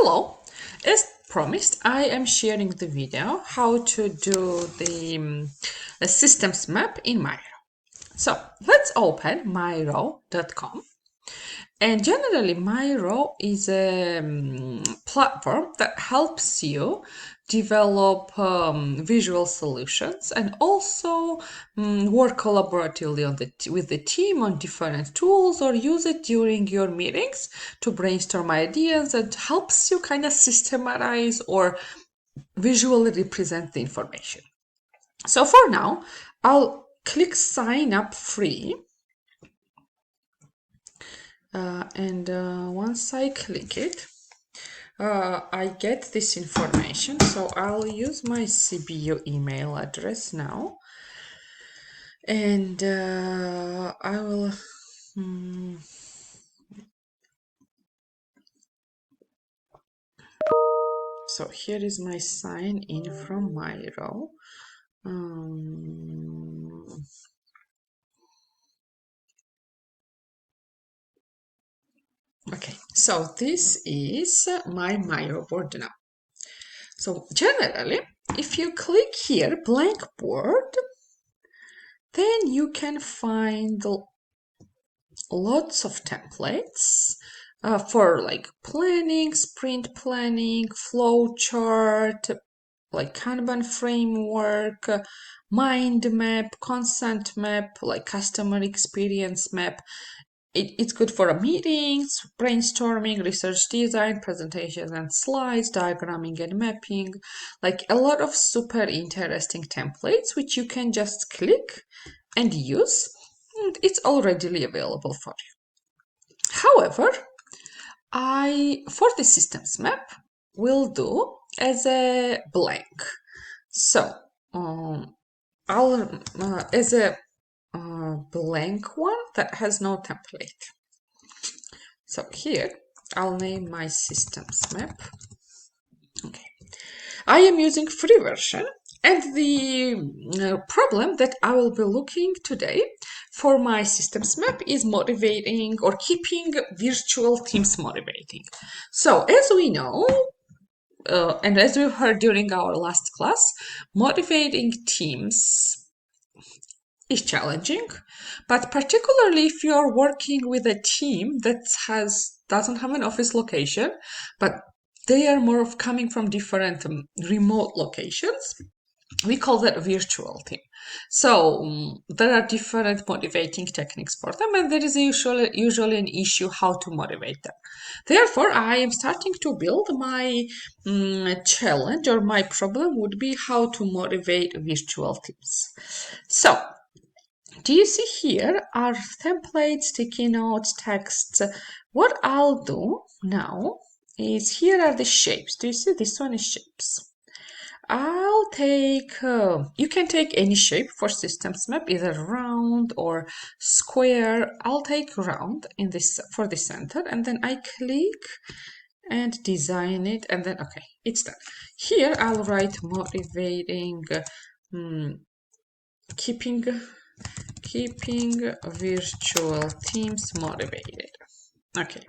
Hello, as promised, I am sharing the video how to do the systems map in Miro. So let's open Miro.com. And generally, Miro is a platform that helps you develop visual solutions and also work collaboratively with the team on different tools, or use it during your meetings to brainstorm ideas, and helps you kind of systematize or visually represent the information. So for now, I'll click sign up free. And once I click it, I get this information. So I'll use my CBU email address now, and I will so here is my sign in from Miro. Okay, so this is my Miro board now. So generally, if you click here, blank board, then you can find lots of templates for like planning, sprint planning, flow chart, like Kanban framework, mind map, consent map, like customer experience map. It's good for meetings, brainstorming, research design, presentations and slides, diagramming and mapping, like a lot of super interesting templates which you can just click and use. And it's already available for you. However, for the systems map, will do as a blank. So I'll as a blank one that has no template. So here I'll name my systems map. Okay, I am using free version, and the problem that I will be looking today for my systems map is motivating or keeping virtual teams motivating. So as we know, and as we heard during our last class, motivating teams is challenging, but particularly if you are working with a team that doesn't have an office location, but they are more of coming from different remote locations. We call that a virtual team. So there are different motivating techniques for them, and there is usually an issue how to motivate them. Therefore, I am starting to build my challenge, or my problem would be how to motivate virtual teams. So do you see here are templates, sticky notes, texts. What I'll do now is, here are the shapes. Do you see this one is shapes? I'll take, you can take any shape for systems map, either round or square. I'll take round in this for the center, and then I click and design it, and then okay, it's done. Here I'll write motivating, keeping virtual teams motivated. Okay,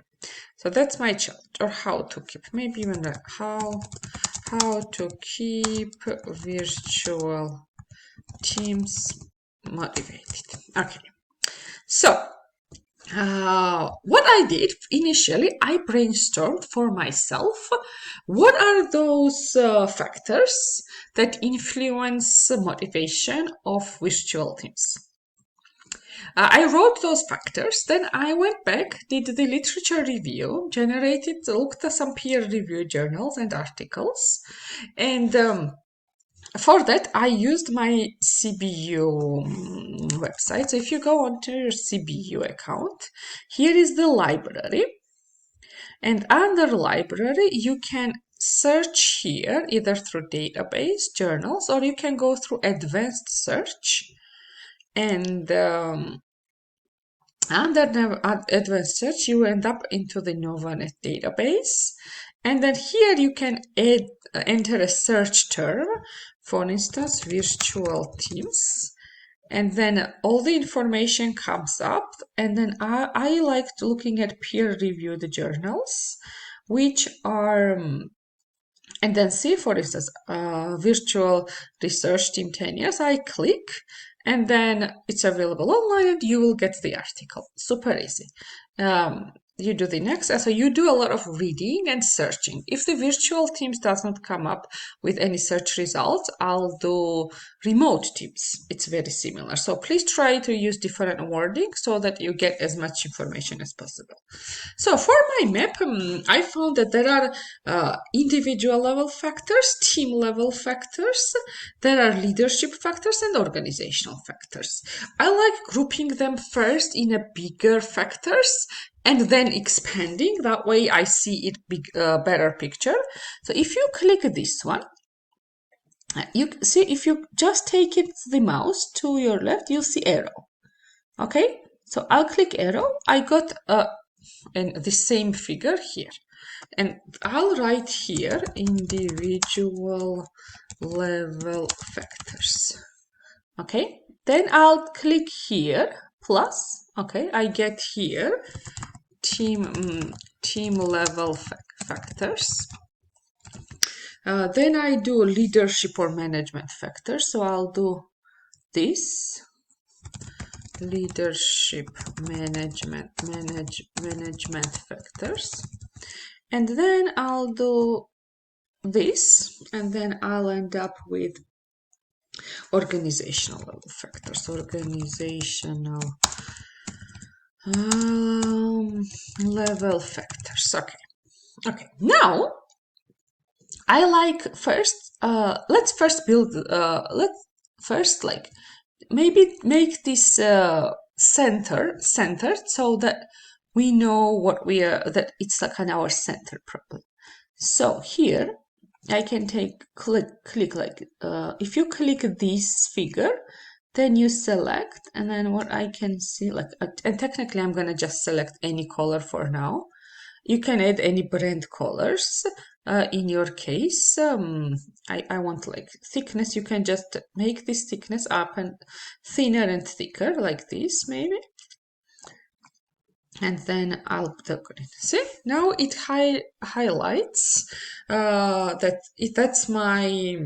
so that's my challenge, or how to keep, maybe even how to keep virtual teams motivated. Okay, so what I did initially, I brainstormed for myself what are those factors that influence motivation of virtual teams. I wrote those factors, then I went back, did the literature review, looked at some peer-reviewed journals and articles, and for that I used my CBU website. So if you go onto your CBU account, here is the library, and under library you can search here either through database, journals, or you can go through advanced search. And under advanced search, you end up into the Novanet database. And then here you can enter a search term, for instance, virtual teams. And then all the information comes up. And then I liked looking at peer-reviewed journals. which are and then see, for instance, virtual research team 10 years. I click and then it's available online and you will get the article. Super easy. You do the next. So you do a lot of reading and searching. If the virtual teams does not come up with any search results, I'll do remote teams. It's very similar. So please try to use different wording so that you get as much information as possible. So for my map, I found that there are individual level factors, team level factors, there are leadership factors and organizational factors. I like grouping them first in a bigger factors and then expanding. That way I see it better picture. So if you click this one, you see if you just take it the mouse to your left, you'll see arrow. Okay, so I'll click arrow. I got and the same figure here, and I'll write here individual level factors. Okay, then I'll click here plus. Okay, I get here team level factors. Then I do leadership or management factors. So I'll do this leadership management factors, and then I'll do this, and then I'll end up with organizational level factors. Organizational level factors. Okay. Now I like first. Let's first build. Let's first like maybe make this centered so that we know what we are. That it's like an our center problem. So here I can click like if you click this figure, then you select, and then what I can see like and technically I'm gonna just select any color for now. You can add any brand colors. In your case, I want like thickness. You can just make this thickness up and thinner and thicker like this maybe. And then I'll put green. See, now it highlights that's my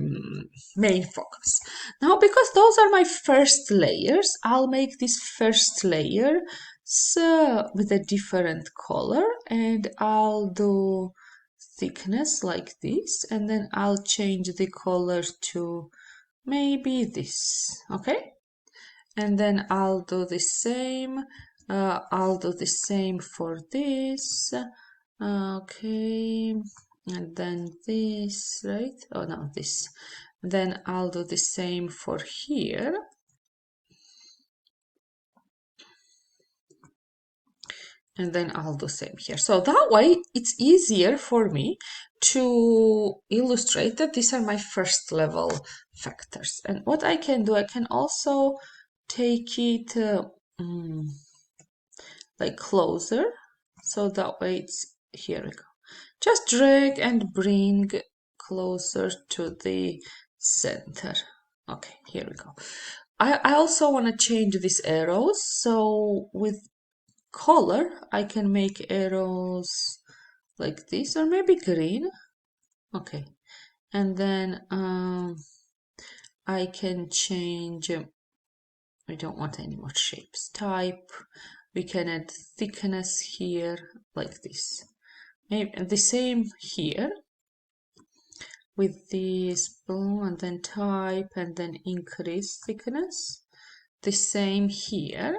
main focus. Now, because those are my first layers, I'll make this first layer with a different color, and I'll do thickness like this, and then I'll change the color to maybe this. Okay, and then I'll do the same. I'll do the same for this. Okay, and then this, right? Oh no, this. Then I'll do the same for here. And then I'll do same here. So that way it's easier for me to illustrate that these are my first level factors. And what I can do, I can also take it like closer, so that way it's here we go. Just drag and bring closer to the center. Okay, here we go. I also want to change these arrows, so with color I can make arrows like this, or maybe green. Okay, and then I can change. We don't want any more shapes. Type. We can add thickness here like this. Maybe the same here with this blue, and then type, and then increase thickness. The same here.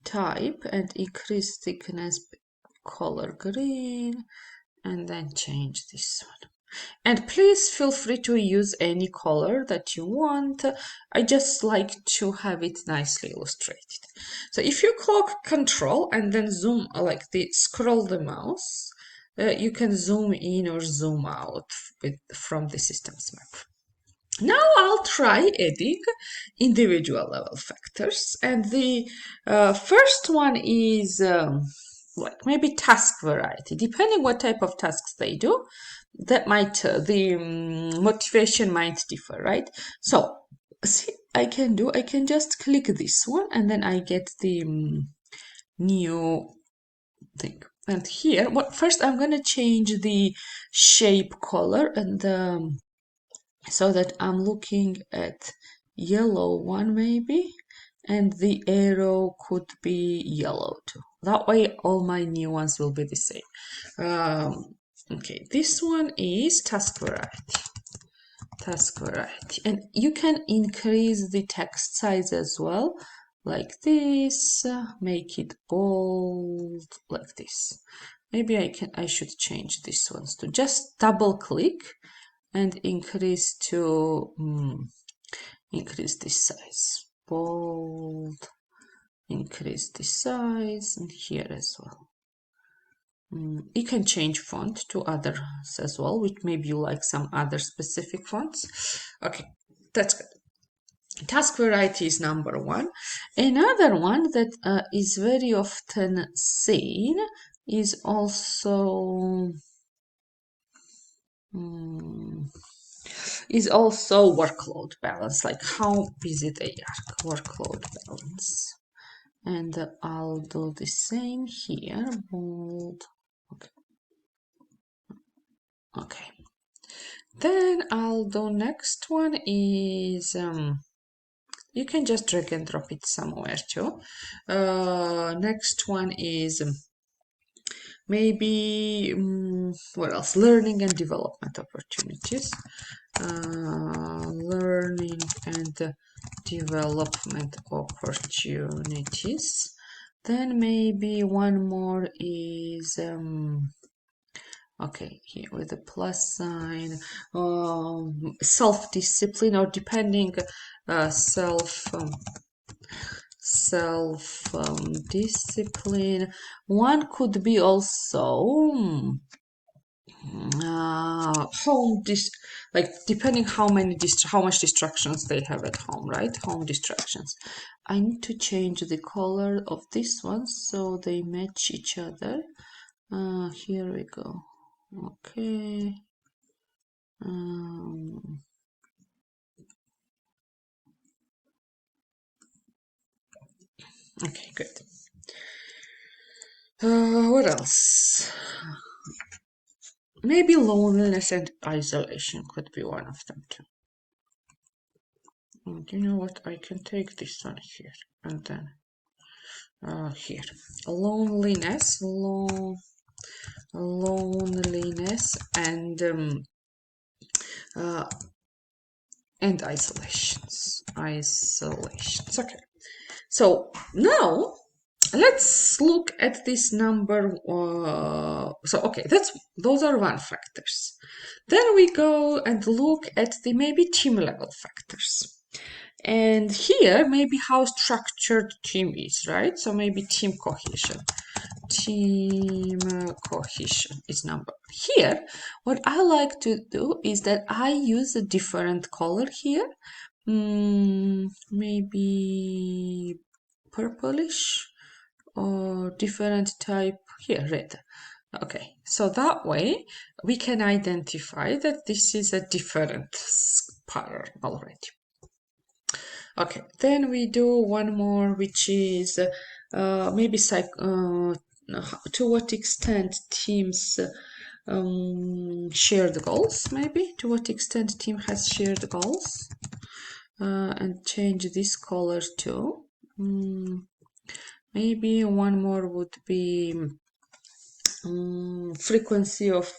Type and increase thickness, color green, and then change this one. And please feel free to use any color that you want. I just like to have it nicely illustrated. So if you click Control and then zoom, like scroll the mouse, you can zoom in or zoom out from the systems map. Now I'll try adding individual level factors, and the first one is like maybe task variety. Depending what type of tasks they do, that might the motivation might differ, right? So see, I can just click this one, and then I get the new thing. And here, first I'm gonna change the shape color and so that I'm looking at yellow one maybe, and the arrow could be yellow too. That way all my new ones will be the same. Okay, this one is task variety. Task variety. And you can increase the text size as well, like this, make it bold, like this. Maybe I should change these ones to just double click and increase to increase this size, bold, increase the size, and here as well. You can change font to others as well, which maybe you like some other specific fonts. Okay, that's good. Task variety is number one. Another one that is very often seen is also workload balance, like how busy they are, workload balance. And I'll do the same here, bold. Okay. Okay. Then I'll do next one is you can just drag and drop it somewhere too. Next one is maybe what else? Learning and development opportunities. Learning and development opportunities. Then maybe one more is okay, here with the plus sign, self-discipline, or depending self-discipline. One could be also home like depending how much distractions they have at home, right? Home distractions. I need to change the color of this one so they match each other. Here we go. Okay. Okay, good. What else? Maybe loneliness and isolation could be one of them too. And you know what? I can take this one here and then here. Loneliness, loneliness and isolations. Isolations. Okay. So now let's look at this number. So okay, those are one factors. Then we go and look at the maybe team level factors. And here, maybe how structured team is, right? So maybe team cohesion. Team cohesion is number. Here, what I like to do is that I use a different color here. Maybe purplish or different type here, red. Okay, so that way we can identify that this is a different pattern already. Okay, then we do one more, which is maybe to what extent teams share the goals, maybe to what extent team has shared goals, and change this color too. Maybe one more would be frequency of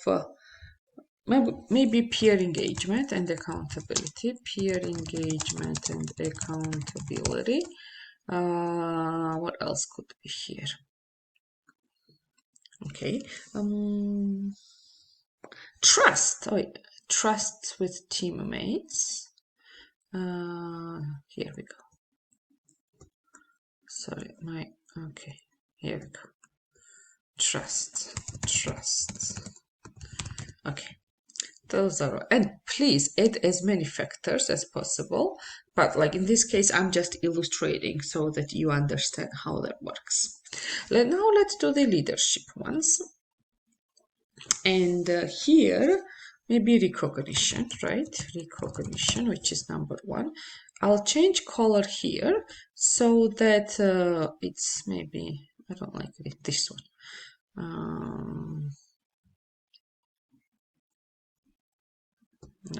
maybe peer engagement and accountability. Peer engagement and accountability. What else could be here? Okay. Trust. Oh, trust with teammates. Here we go. Sorry, okay. Here we go. Trust. Okay. Those are, and please add as many factors as possible, but like in this case I'm just illustrating so that you understand how that works. Now let's do the leadership ones. And here maybe recognition, right? Recognition, which is number one. I'll change color here so that it's maybe, I don't like this one. No,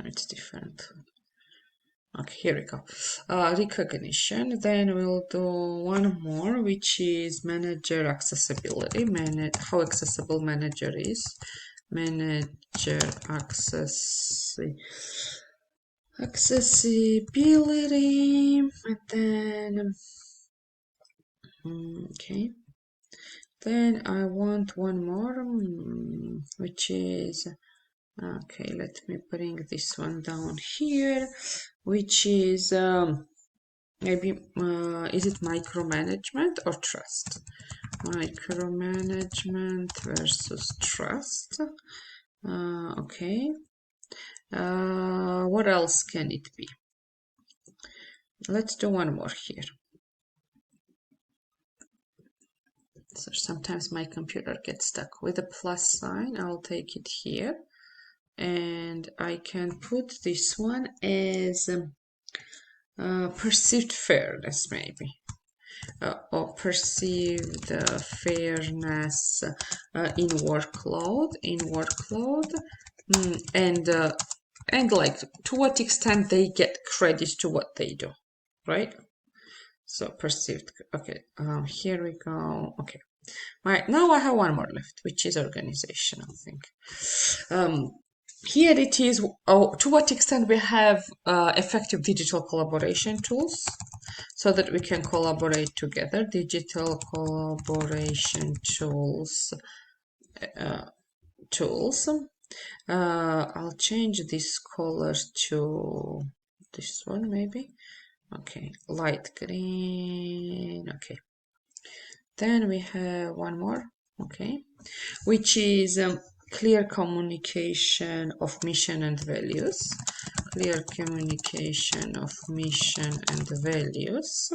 it's different. Okay, here we go. Recognition. Then we'll do one more, which is manager accessibility. How accessible manager is. Manager accessibility. And then, okay. Then I want one more, which is, okay, let me bring this one down here, which is maybe, is it micromanagement or trust? Micromanagement versus trust. Okay. What else can it be? Let's do one more here. So sometimes my computer gets stuck with a plus sign. I'll take it here. And I can put this one as perceived fairness, maybe. Or perceived fairness in workload, and like to what extent they get credit to what they do, right? So perceived. Okay, here we go. Okay, right now I have one more left, which is organizational thing. Here it is, to what extent we have effective digital collaboration tools so that we can collaborate together. Digital collaboration tools. I'll change this color to this one maybe. Okay, light green. Okay. Then we have one more. Okay, which is clear communication of mission and values. Clear communication of mission and values.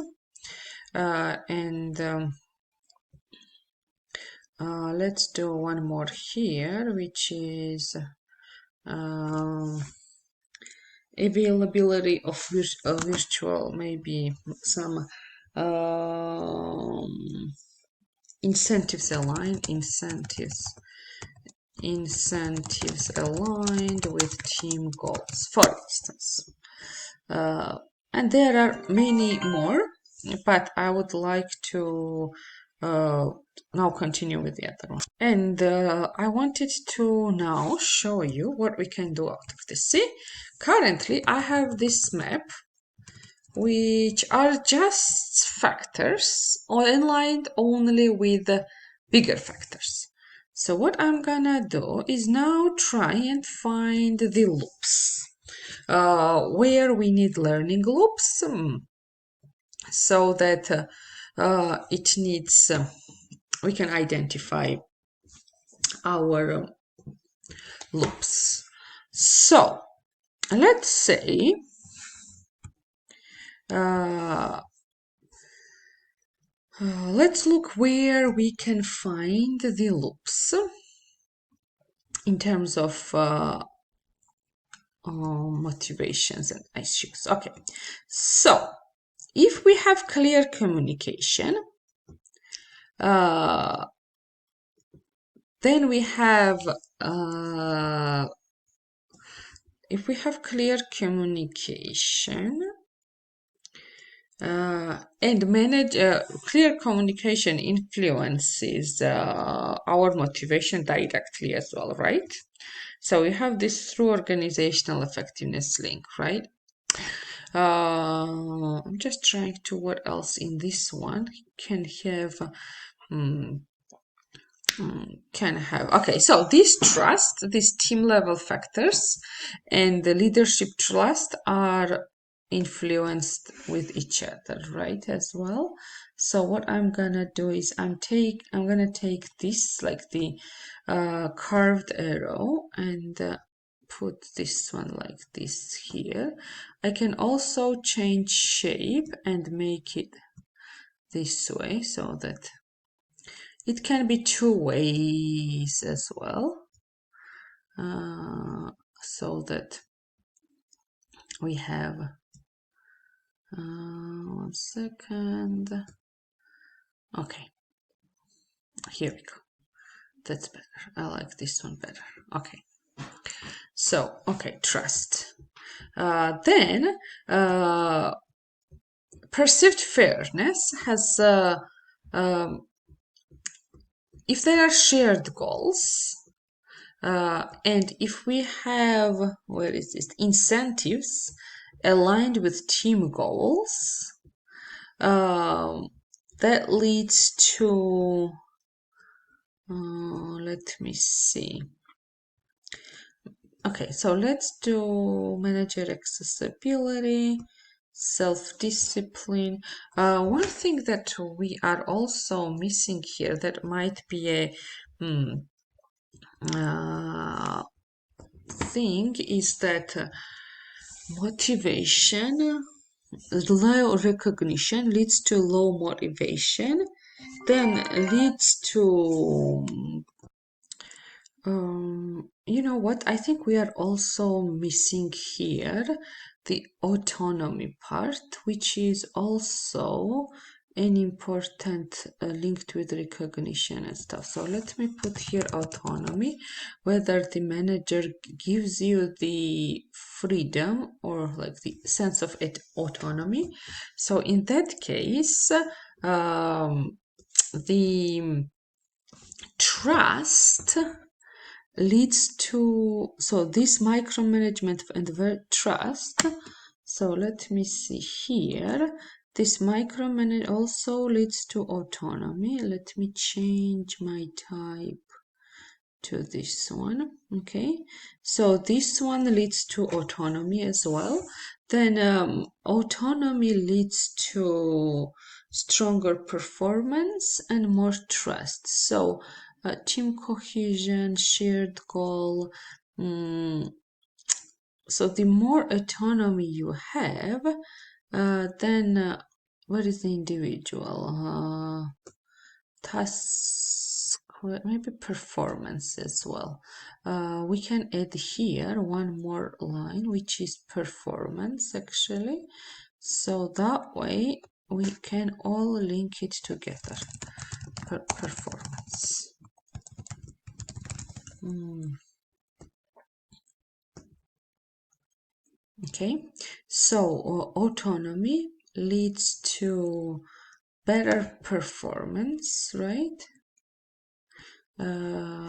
Let's do one more here, which is availability of virtual, maybe some incentives aligned, incentives aligned with team goals, for instance. And there are many more, but I would like to now continue with the other one. And I wanted to now show you what we can do out of this. See, currently I have this map, which are just factors aligned only with the bigger factors. So what I'm gonna do is now try and find the loops where we need learning loops, so that it needs we can identify our loops. So let's say let's look where we can find the loops in terms of motivations and issues. Okay, so if we have clear communication, then we have if we have clear communication and manage clear communication influences our motivation directly as well, right? So we have this through organizational effectiveness link, right? I'm just trying to what else in this one can have okay, so this trust, these team level factors and the leadership trust are influenced with each other, right, as well. So what I'm gonna do is I'm gonna take this, like the curved arrow, and put this one like this here. I can also change shape and make it this way so that it can be two ways as well, so that we have one second. Okay, here we go. that's better. I like this one better. Okay. So, okay, trust. Then, perceived fairness has, if there are shared goals, and if we have, where is this, incentives aligned with team goals, that leads to, let me see. Okay, so let's do manager accessibility, self-discipline. One thing that we are also missing here that might be a thing is that motivation, low recognition leads to low motivation, then leads to you know what? I think we are also missing here the autonomy part, which is also an important linked with recognition and stuff. So let me put here autonomy, whether the manager gives you the freedom or like the sense of autonomy. So in that case, the trust leads to, so this micromanagement and the trust, so let me see here, this micromanage also leads to autonomy. Let me change my type to this one. Okay, so this one leads to autonomy as well. Then autonomy leads to stronger performance and more trust. So team cohesion, shared goal. So the more autonomy you have, then what is the individual? Task, maybe performance as well. We can add here one more line, which is performance actually. So that way we can all link it together. Performance. Okay, so autonomy leads to better performance, right?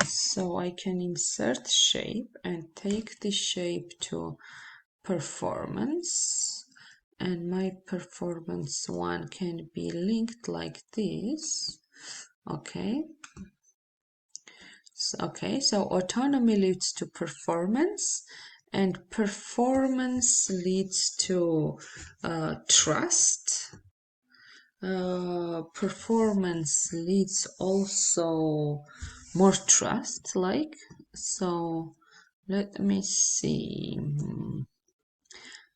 So I can insert shape and take the shape to performance, and my performance one can be linked like this. Okay. So autonomy leads to performance, and performance leads to trust. Performance leads also more trust, like, so let me see.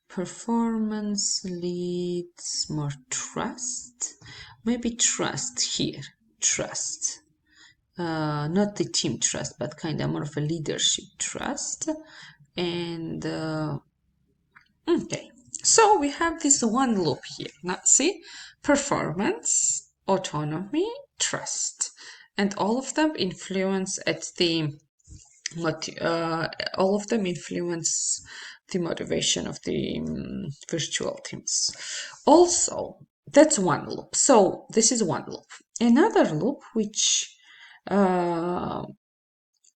Performance leads more trust, maybe trust here, trust. Not the team trust, but kind of more of a leadership trust. And okay, so we have this one loop here. Now see, performance, autonomy, trust, and all of them influence all of them influence the motivation of the virtual teams. Also, that's one loop. So this is one loop. Another loop which I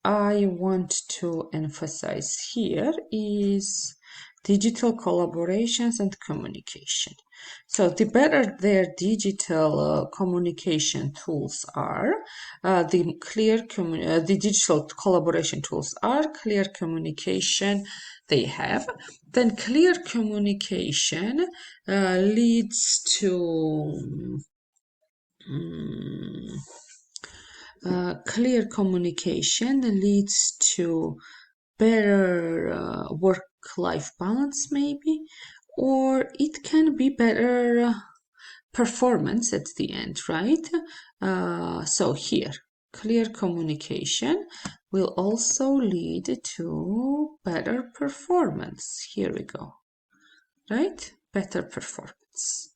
want to emphasize here is digital collaborations and communication. So the better their digital communication tools are, the digital collaboration tools are, clear communication they have, then clear communication leads to clear communication leads to better work-life balance, maybe, or it can be better performance at the end, right? So here, clear communication will also lead to better performance. Here we go, right? Better performance.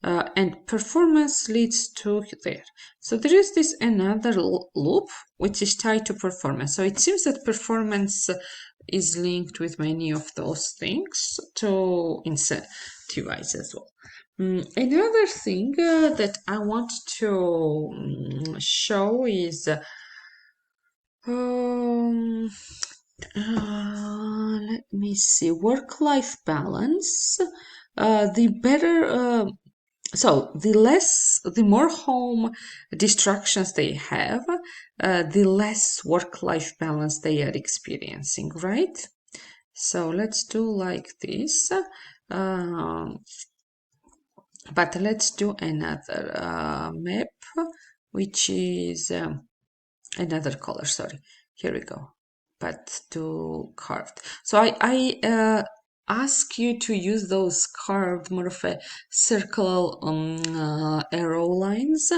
and performance leads to there. So there is this another loop which is tied to performance. So it seems that performance is linked with many of those things to incentivize as well. Another thing that I want to show is let me see, work-life balance. The better, so the more home distractions they have, the less work-life balance they are experiencing, right? So let's do like this. But let's do another map, which is another color. Sorry, here we go. But to carved. So I ask you to use those carved, more of a circle arrow lines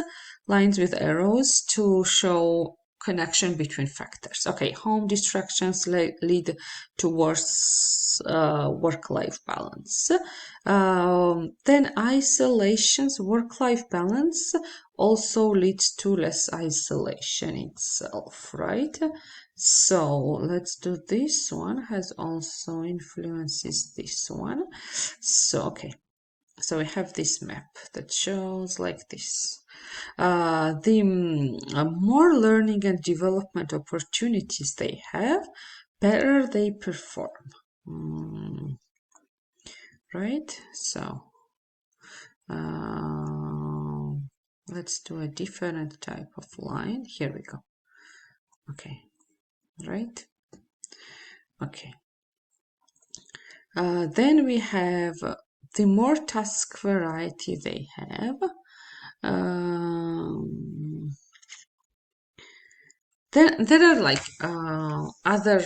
with arrows to show connection between factors. Okay, home distractions lead towards work-life balance. Then isolations, work-life balance also leads to less isolation itself, right? So let's do this one, has also influences this one. So, okay. So we have this map that shows like this. The more learning and development opportunities they have, better they perform. Right? So let's do a different type of line. Here we go. Okay, right? Okay. Then we have the more task variety they have, then there are like other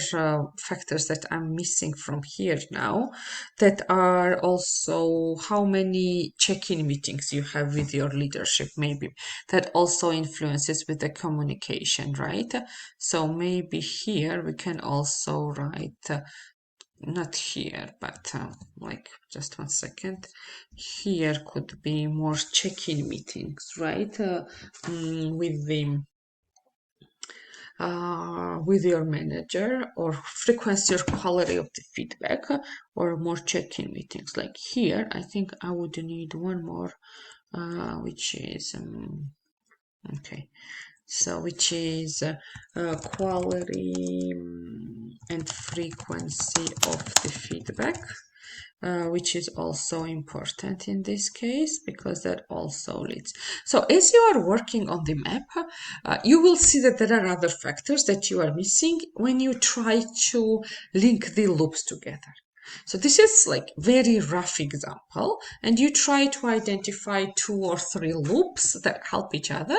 factors that I'm missing from here now, that are also how many check-in meetings you have with your leadership, maybe that also influences with the communication, right? So maybe here we can also write not here, but like just 1 second. Here could be more check-in meetings, right? With your manager, or frequency or quality of the feedback, or more check-in meetings. Like here, I think I would need one more, which is okay. So which is quality and frequency of the feedback, which is also important in this case because that also leads. So as you are working on the map, you will see that there are other factors that you are missing when you try to link the loops together. So this is like very rough example, and you try to identify 2 or 3 loops that help each other,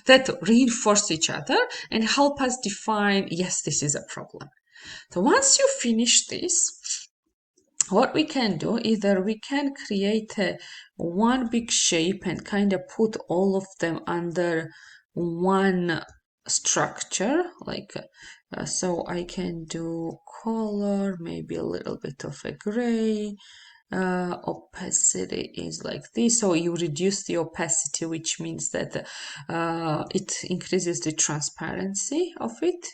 that reinforce each other, and help us define, yes, this is a problem. So once you finish this, what we can do, either we can create one big shape and kind of put all of them under one structure, like so I can do color, maybe a little bit of a gray, opacity is like this, so you reduce the opacity, which means that it increases the transparency of it,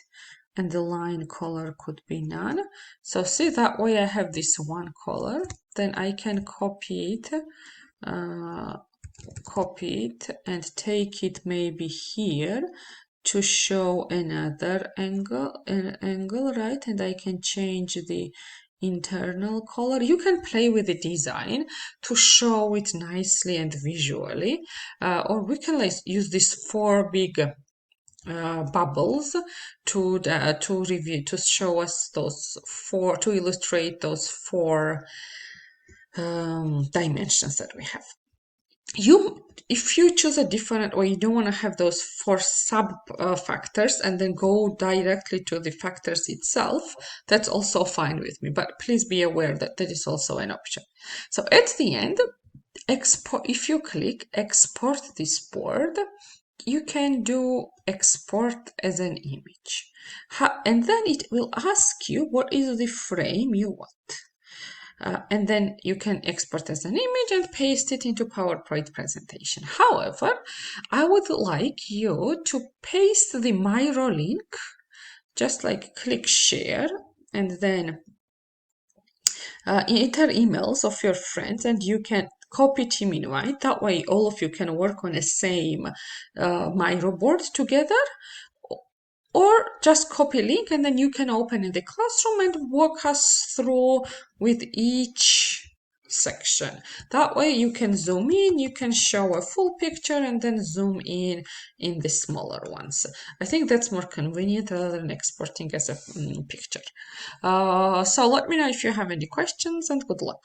and the line color could be none. So see, that way I have this one color, then I can copy it and take it maybe here to show another angle, right? And I can change the internal color. You can play with the design to show it nicely and visually, or we can like use these 4 big bubbles to review, to show us those 4, to illustrate those 4 dimensions that we have. If you choose a different way, you don't want to have those 4 sub factors and then go directly to the factors itself, that's also fine with me, but please be aware that that is also an option. So at the end, if you click export this board, you can do export as an image, and then it will ask you what is the frame you want. and then you can export as an image and paste it into PowerPoint presentation. However, I would like you to paste the Miro link, just like click share, and then enter emails of your friends, and you can copy team invite. That way all of you can work on the same Miro board together, or just copy link and then you can open in the classroom and walk us through with each section. That way you can zoom in, you can show a full picture and then zoom in the smaller ones. I think that's more convenient rather than exporting as a picture. So let me know if you have any questions, and good luck.